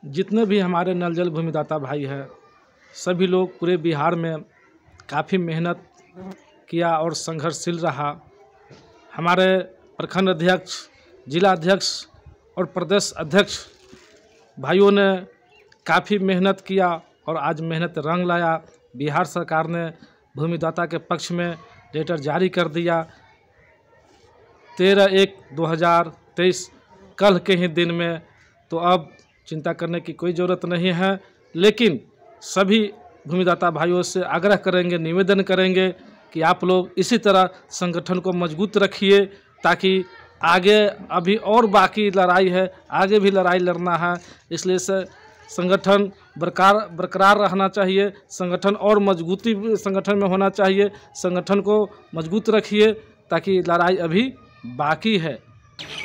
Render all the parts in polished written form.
जितने भी हमारे नल जल भूमिदाता भाई हैं, सभी लोग पूरे बिहार में काफ़ी मेहनत किया और संघर्षशील रहा। हमारे प्रखंड अध्यक्ष, जिला अध्यक्ष और प्रदेश अध्यक्ष भाइयों ने काफ़ी मेहनत किया और आज मेहनत रंग लाया। बिहार सरकार ने भूमिदाता के पक्ष में लेटर जारी कर दिया 13/1/2023 कल के ही दिन में। तो अब चिंता करने की कोई ज़रूरत नहीं है, लेकिन सभी भूमिदाता भाइयों से आग्रह करेंगे, निवेदन करेंगे कि आप लोग इसी तरह संगठन को मजबूत रखिए, ताकि आगे अभी और बाकी लड़ाई है, आगे भी लड़ाई लड़ना है। इसलिए से संगठन बरकरार रहना चाहिए, संगठन और मजबूती संगठन में होना चाहिए। संगठन को मजबूत रखिए ताकि लड़ाई अभी बाकी है।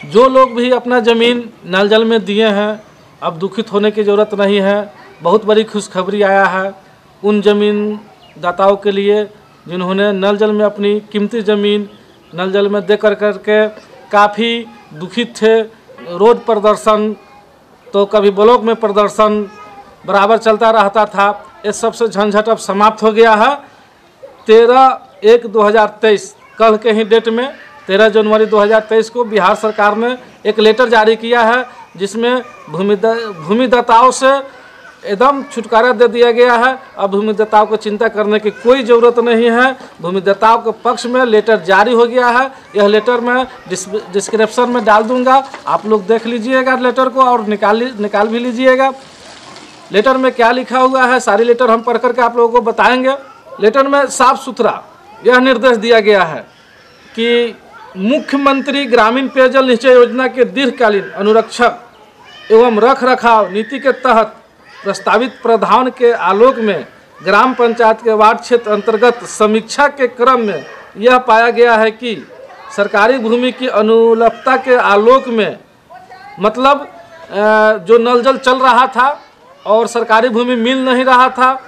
जो लोग भी अपना ज़मीन नल जल में दिए हैं, अब दुखित होने की ज़रूरत नहीं है। बहुत बड़ी खुशखबरी आया है उन ज़मीन दाताओं के लिए जिन्होंने नल जल में अपनी कीमती ज़मीन नल जल में दे करके काफ़ी दुखित थे। रोड प्रदर्शन तो कभी ब्लॉक में प्रदर्शन बराबर चलता रहता था। इस सबसे झंझट अब समाप्त हो गया है। 13/1/2023 कल के ही डेट में 13 जनवरी 2023 को बिहार सरकार ने एक लेटर जारी किया है, जिसमें भूमिदाताओं से एकदम छुटकारा दे दिया गया है। अब भूमिदाताओं को चिंता करने की कोई ज़रूरत नहीं है। भूमिदाताओं के पक्ष में लेटर जारी हो गया है। यह लेटर मैं डिस्क्रिप्शन में डाल दूंगा, आप लोग देख लीजिएगा लेटर को और निकाल भी लीजिएगा। लेटर में क्या लिखा हुआ है, सारी लेटर हम पढ़ करके आप लोगों को बताएंगे। लेटर में साफ सुथरा यह निर्देश दिया गया है कि मुख्यमंत्री ग्रामीण पेयजल निश्चय योजना के दीर्घकालीन अनुरक्षक एवं रख रखाव नीति के तहत प्रस्तावित प्रावधान के आलोक में ग्राम पंचायत के वार्ड क्षेत्र अंतर्गत समीक्षा के क्रम में यह पाया गया है कि सरकारी भूमि की अनुपलब्धता के आलोक में, मतलब जो नल जल चल रहा था और सरकारी भूमि मिल नहीं रहा था,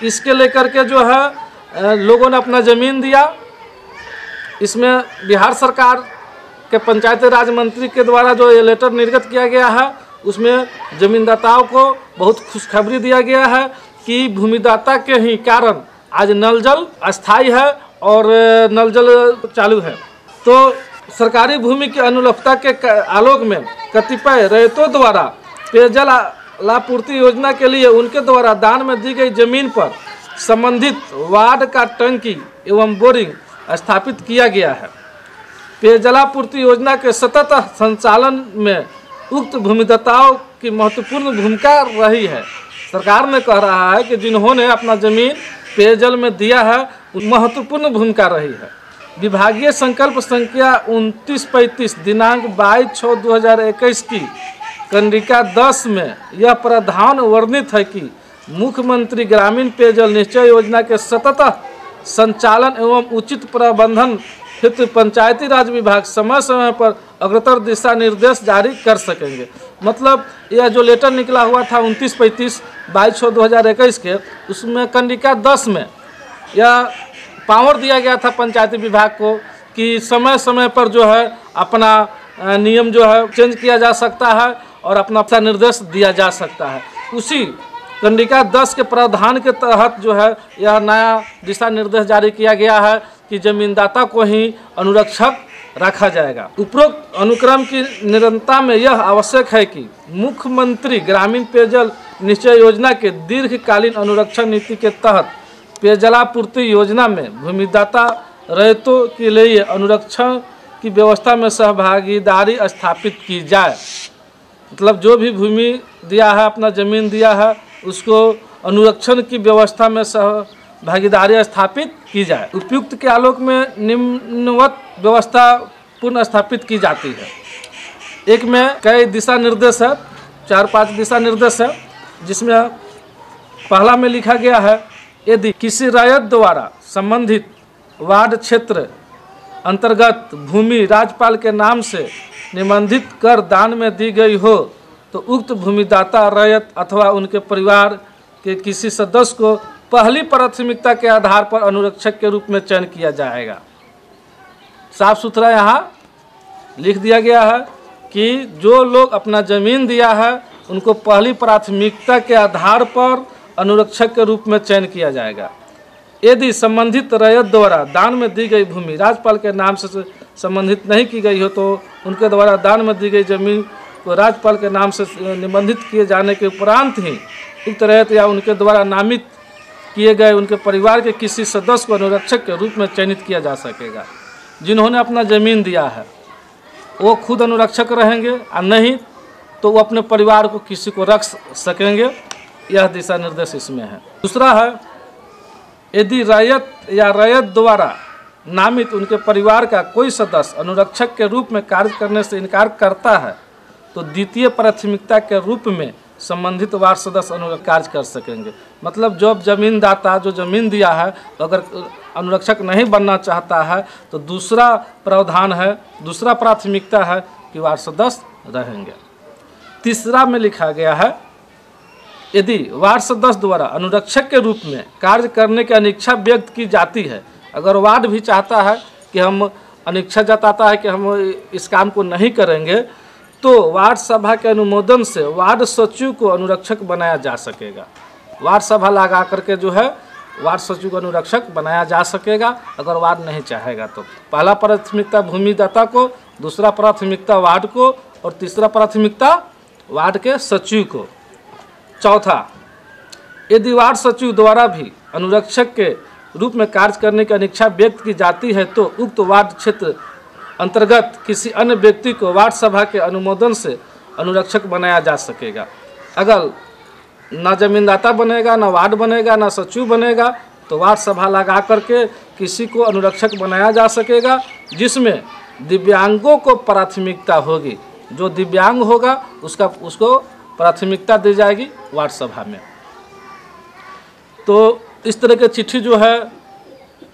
इसके लेकर के जो है लोगों ने अपना ज़मीन दिया। इसमें बिहार सरकार के पंचायती राज मंत्री के द्वारा जो ये लेटर निर्गत किया गया है, उसमें ज़मीनदाताओं को बहुत खुशखबरी दिया गया है कि भूमिदाता के ही कारण आज नल जल अस्थायी है और नल जल चालू है। तो सरकारी भूमि की अनुपलब्धता के आलोक में कतिपय रैयतों द्वारा पेयजल आपूर्ति योजना के लिए उनके द्वारा दान में दी गई जमीन पर संबंधित वार्ड का टंकी एवं बोरिंग स्थापित किया गया है। पेयजलापूर्ति योजना के सतत संचालन में उक्त भूमिदाताओं की महत्वपूर्ण भूमिका रही है। सरकार ने कह रहा है कि जिन्होंने अपना ज़मीन पेयजल में दिया है, महत्वपूर्ण भूमिका रही है। विभागीय संकल्प संख्या 2935 दिनांक 22/6/2021 की कंडिका 10 में यह प्रावधान वर्णित है कि मुख्यमंत्री ग्रामीण पेयजल निश्चय योजना के सतत संचालन एवं उचित प्रबंधन हेतु पंचायती राज विभाग समय समय पर अग्रतर दिशा निर्देश जारी कर सकेंगे। मतलब यह जो लेटर निकला हुआ था 29/35 22/6/2021 के, उसमें कंडिका 10 में यह पावर दिया गया था पंचायती विभाग को कि समय समय पर जो है अपना नियम जो है चेंज किया जा सकता है और अपना दिशा निर्देश दिया जा सकता है। उसी कंडिका 10 के प्रावधान के तहत जो है यह नया दिशा निर्देश जारी किया गया है कि जमीनदाता को ही अनुरक्षक रखा जाएगा। उपरोक्त अनुक्रम की निरंतरता में यह आवश्यक है कि मुख्यमंत्री ग्रामीण पेयजल निश्चय योजना के दीर्घकालीन अनुरक्षण नीति के तहत पेयजलापूर्ति योजना में भूमिदाता रैयतों के लिए अनुरक्षण की व्यवस्था में सहभागीदारी स्थापित की जाए। मतलब जो भी भूमि दिया है, अपना ज़मीन दिया है, उसको अनुरक्षण की व्यवस्था में सहभागीदारी स्थापित की जाए। उपयुक्त के आलोक में निम्नवत व्यवस्था पुनः स्थापित की जाती है। एक में कई दिशा निर्देश है, 4-5 दिशा निर्देश है, जिसमें पहला में लिखा गया है यदि किसी रैयत द्वारा संबंधित वार्ड क्षेत्र अंतर्गत भूमि राज्यपाल के नाम से निबंधित कर दान में दी गई हो तो उक्त भूमिदाता रैयत अथवा उनके परिवार के किसी सदस्य को पहली प्राथमिकता के आधार पर अनुरक्षक के रूप में चयन किया जाएगा। साफ सुथरा यहाँ लिख दिया गया है कि जो लोग अपना ज़मीन दिया है उनको पहली प्राथमिकता के आधार पर अनुरक्षक के रूप में चयन किया जाएगा। यदि संबंधित रैयत द्वारा दान में दी गई भूमि राज्यपाल के नाम से संबंधित नहीं की गई हो तो उनके द्वारा दान में दी गई जमीन को राज्यपाल के नाम से निबंधित किए जाने के उपरांत ही उक्त रैयत या उनके द्वारा नामित किए गए उनके परिवार के किसी सदस्य को अनुरक्षक के रूप में चयनित किया जा सकेगा। जिन्होंने अपना ज़मीन दिया है वो खुद अनुरक्षक रहेंगे और नहीं तो वो अपने परिवार को किसी को रख सकेंगे। यह दिशा निर्देश इसमें है। दूसरा है, यदि रैयत द्वारा नामित उनके परिवार का कोई सदस्य अनुरक्षक के रूप में कार्य करने से इनकार करता है तो द्वितीय प्राथमिकता के रूप में संबंधित वार्ड सदस्य अनुरक्षक कार्य कर सकेंगे। मतलब जो जमीनदाता जो जमीन दिया है अगर अनुरक्षक नहीं बनना चाहता है तो दूसरा प्रावधान है, दूसरा प्राथमिकता है कि वार्ड सदस्य रहेंगे। तीसरा में लिखा गया है, यदि वार्ड सदस्य द्वारा अनुरक्षक के रूप में कार्य करने की अनिच्छा व्यक्त की जाती है, अगर वार्ड भी चाहता है कि हम अनिच्छा जताता है कि हम इस काम को नहीं करेंगे तो वार्ड सभा के अनुमोदन से वार्ड सचिव को अनुरक्षक बनाया जा सकेगा। वार्ड सभा लगा करके जो है वार्ड सचिव को अनुरक्षक बनाया जा सकेगा अगर वार्ड नहीं चाहेगा तो। पहला प्राथमिकता भूमिदाता को, दूसरा प्राथमिकता वार्ड को और तीसरा प्राथमिकता वार्ड के सचिव को। चौथा, यदि वार्ड सचिव द्वारा भी अनुरक्षक के रूप में कार्य करने की अनिच्छा व्यक्त की जाती है तो उक्त वार्ड क्षेत्र अंतर्गत किसी अन्य व्यक्ति को वार्ड सभा के अनुमोदन से अनुरक्षक बनाया जा सकेगा। अगर ना जमीनदाता बनेगा, ना वार्ड बनेगा, ना सचिव बनेगा तो वार्ड सभा लगा करके किसी को अनुरक्षक बनाया जा सकेगा जिसमें दिव्यांगों को प्राथमिकता होगी। जो दिव्यांग होगा उसको प्राथमिकता दी जाएगी वार्ड सभा में। तो इस तरह के चिट्ठी जो है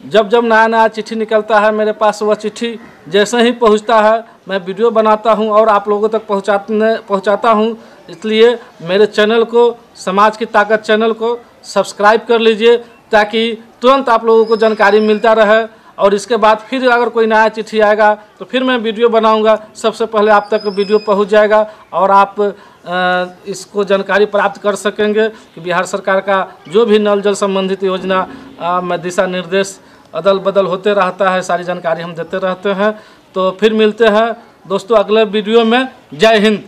जब नया चिट्ठी निकलता है मेरे पास, वह चिट्ठी जैसे ही पहुंचता है मैं वीडियो बनाता हूं और आप लोगों तक पहुंचाता हूं। इसलिए मेरे चैनल को, समाज की ताकत चैनल को सब्सक्राइब कर लीजिए ताकि तुरंत आप लोगों को जानकारी मिलता रहे। और इसके बाद फिर अगर कोई नया चिट्ठी आएगा तो फिर मैं वीडियो बनाऊंगा, सबसे पहले आप तक वीडियो पहुंच जाएगा और आप इसको जानकारी प्राप्त कर सकेंगे कि बिहार सरकार का जो भी नल जल संबंधित योजना में दिशा निर्देश अदल बदल होते रहता है, सारी जानकारी हम देते रहते हैं। तो फिर मिलते हैं दोस्तों अगले वीडियो में। जय हिंद।